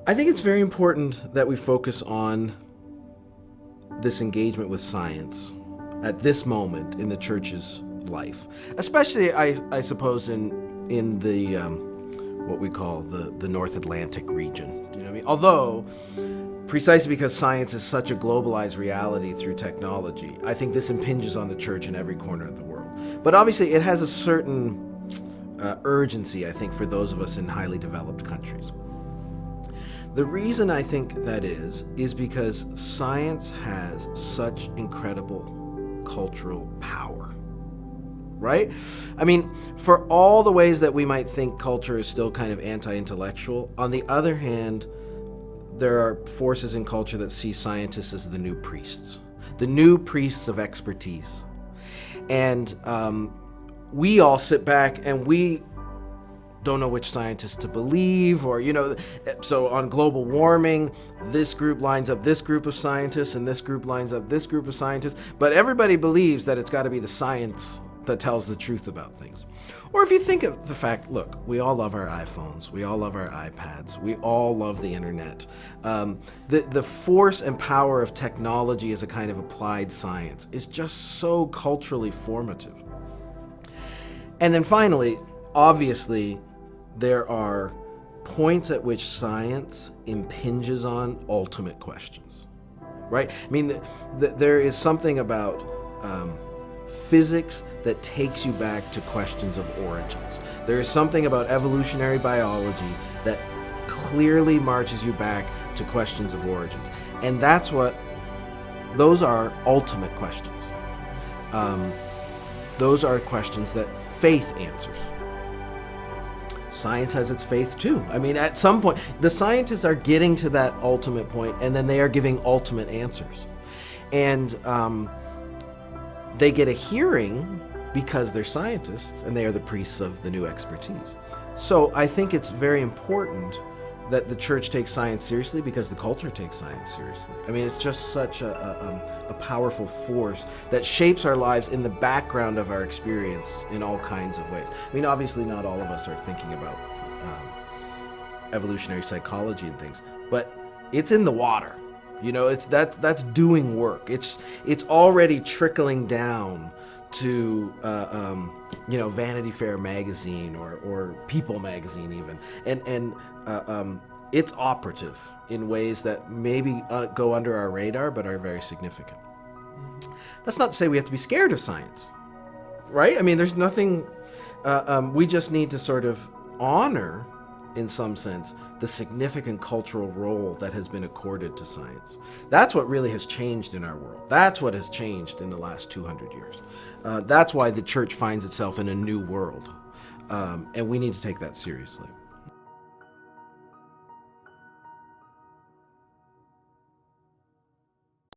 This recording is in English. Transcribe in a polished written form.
I think it's very important that we focus on this engagement with science at this moment in the church's life, especially, I suppose, in the what we call the North Atlantic region. Do you know what I mean? Although, precisely because science is such a globalized reality through technology, I think this impinges on the church in every corner of the world. But obviously, it has a certain urgency, I think, for those of us in highly developed countries. The reason I think that is because science has such incredible cultural power, right? I mean, for all the ways that we might think culture is still kind of anti-intellectual, on the other hand, there are forces in culture that see scientists as the new priests of expertise. And we all sit back and we don't know which scientists to believe, or, so on global warming, this group lines up this group of scientists and this group lines up this group of scientists, but everybody believes that it's got to be the science that tells the truth about things. Or if you think of the fact, look, we all love our iPhones, we all love our iPads, we all love the internet. The force and power of technology as a kind of applied science is just so culturally formative. And then finally, obviously, there are points at which science impinges on ultimate questions, right? I mean, there is something about physics that takes you back to questions of origins. There is something about evolutionary biology that clearly marches you back to questions of origins. And those are ultimate questions. Those are questions that faith answers. Science has its faith too. I mean, at some point, the scientists are getting to that ultimate point, and then they are giving ultimate answers. And they get a hearing because they're scientists, and they are the priests of the new expertise. So I think it's very important that the church takes science seriously because the culture takes science seriously. I mean, it's just such a powerful force that shapes our lives in the background of our experience in all kinds of ways. I mean, obviously not all of us are thinking about evolutionary psychology and things, but it's in the water. That's doing work. It's already trickling down to Vanity Fair magazine or People magazine even, and it's operative in ways that maybe go under our radar but are very significant. That's not to say we have to be scared of science, right? I mean, there's nothing. We just need to sort of honor, in some sense, the significant cultural role that has been accorded to science. That's what really has changed in our world. That's what has changed in the last 200 years. That's why the church finds itself in a new world. And we need to take that seriously.